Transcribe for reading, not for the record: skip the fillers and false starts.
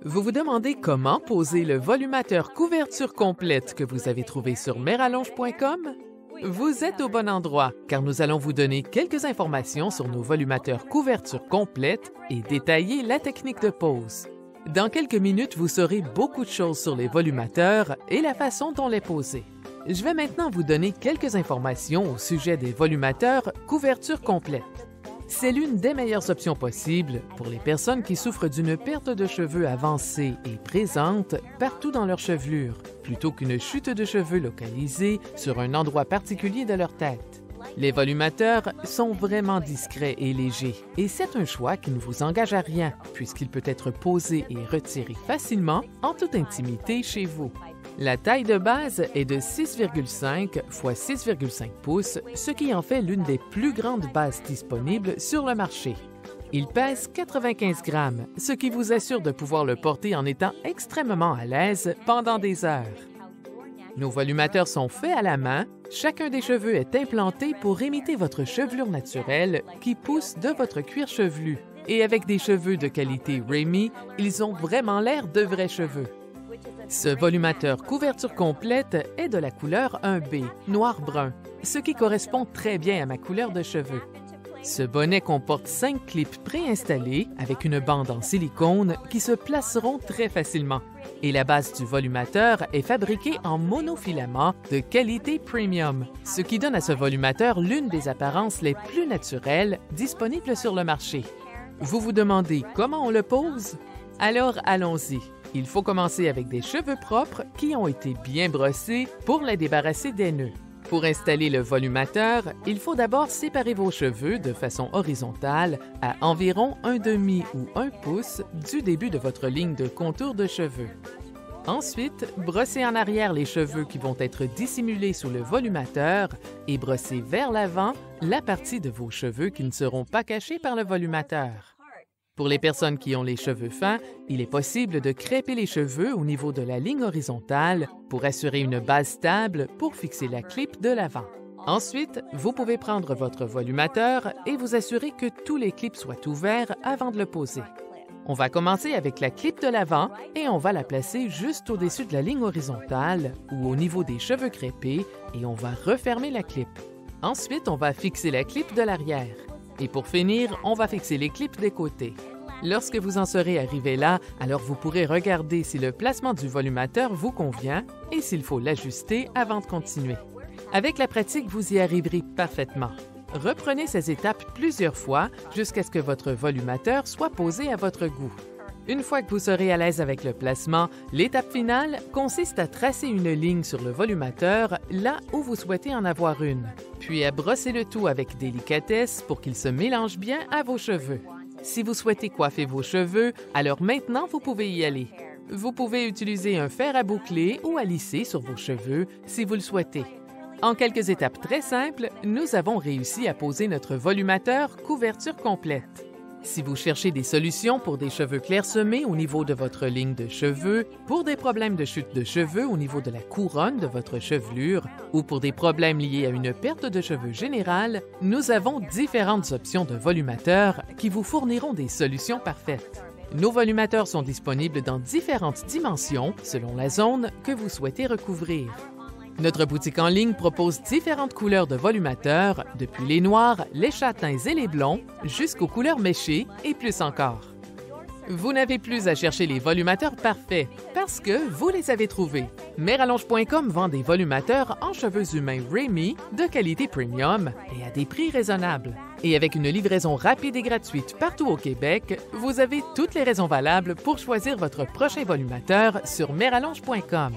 Vous vous demandez comment poser le volumateur couverture complète que vous avez trouvé sur merallonge.com? Vous êtes au bon endroit, car nous allons vous donner quelques informations sur nos volumateurs couverture complète et détailler la technique de pose. Dans quelques minutes, vous saurez beaucoup de choses sur les volumateurs et la façon dont les poser. Je vais maintenant vous donner quelques informations au sujet des volumateurs couverture complète. C'est l'une des meilleures options possibles pour les personnes qui souffrent d'une perte de cheveux avancée et présente partout dans leur chevelure, plutôt qu'une chute de cheveux localisée sur un endroit particulier de leur tête. Les volumateurs sont vraiment discrets et légers, et c'est un choix qui ne vous engage à rien, puisqu'il peut être posé et retiré facilement en toute intimité chez vous. La taille de base est de 6,5 x 6,5 pouces, ce qui en fait l'une des plus grandes bases disponibles sur le marché. Il pèse 95 grammes, ce qui vous assure de pouvoir le porter en étant extrêmement à l'aise pendant des heures. Nos volumateurs sont faits à la main. Chacun des cheveux est implanté pour imiter votre chevelure naturelle qui pousse de votre cuir chevelu. Et avec des cheveux de qualité Remy, ils ont vraiment l'air de vrais cheveux. Ce volumateur couverture complète est de la couleur 1B, noir-brun, ce qui correspond très bien à ma couleur de cheveux. Ce bonnet comporte 5 clips préinstallés avec une bande en silicone qui se placeront très facilement. Et la base du volumateur est fabriquée en monofilament de qualité premium, ce qui donne à ce volumateur l'une des apparences les plus naturelles disponibles sur le marché. Vous vous demandez comment on le pose? Alors allons-y. Il faut commencer avec des cheveux propres qui ont été bien brossés pour les débarrasser des nœuds. Pour installer le volumateur, il faut d'abord séparer vos cheveux de façon horizontale à environ 1/2 ou 1 pouce du début de votre ligne de contour de cheveux. Ensuite, brossez en arrière les cheveux qui vont être dissimulés sous le volumateur et brossez vers l'avant la partie de vos cheveux qui ne seront pas cachés par le volumateur. Pour les personnes qui ont les cheveux fins, il est possible de crêper les cheveux au niveau de la ligne horizontale pour assurer une base stable pour fixer la clip de l'avant. Ensuite, vous pouvez prendre votre volumateur et vous assurer que tous les clips soient ouverts avant de le poser. On va commencer avec la clip de l'avant et on va la placer juste au-dessus de la ligne horizontale ou au niveau des cheveux crêpés et on va refermer la clip. Ensuite, on va fixer la clip de l'arrière. Et pour finir, on va fixer les clips des côtés. Lorsque vous en serez arrivé là, alors vous pourrez regarder si le placement du volumateur vous convient et s'il faut l'ajuster avant de continuer. Avec la pratique, vous y arriverez parfaitement. Reprenez ces étapes plusieurs fois jusqu'à ce que votre volumateur soit posé à votre goût. Une fois que vous serez à l'aise avec le placement, l'étape finale consiste à tracer une ligne sur le volumateur là où vous souhaitez en avoir une, puis à brosser le tout avec délicatesse pour qu'il se mélange bien à vos cheveux. Si vous souhaitez coiffer vos cheveux, alors maintenant vous pouvez y aller. Vous pouvez utiliser un fer à boucler ou à lisser sur vos cheveux si vous le souhaitez. En quelques étapes très simples, nous avons réussi à poser notre volumateur couverture complète. Si vous cherchez des solutions pour des cheveux clairsemés au niveau de votre ligne de cheveux, pour des problèmes de chute de cheveux au niveau de la couronne de votre chevelure ou pour des problèmes liés à une perte de cheveux générale, nous avons différentes options de volumateurs qui vous fourniront des solutions parfaites. Nos volumateurs sont disponibles dans différentes dimensions selon la zone que vous souhaitez recouvrir. Notre boutique en ligne propose différentes couleurs de volumateurs, depuis les noirs, les châtains et les blonds, jusqu'aux couleurs méchées et plus encore. Vous n'avez plus à chercher les volumateurs parfaits, parce que vous les avez trouvés. Merallonge.com vend des volumateurs en cheveux humains Remy de qualité premium et à des prix raisonnables. Et avec une livraison rapide et gratuite partout au Québec, vous avez toutes les raisons valables pour choisir votre prochain volumateur sur merallonge.com.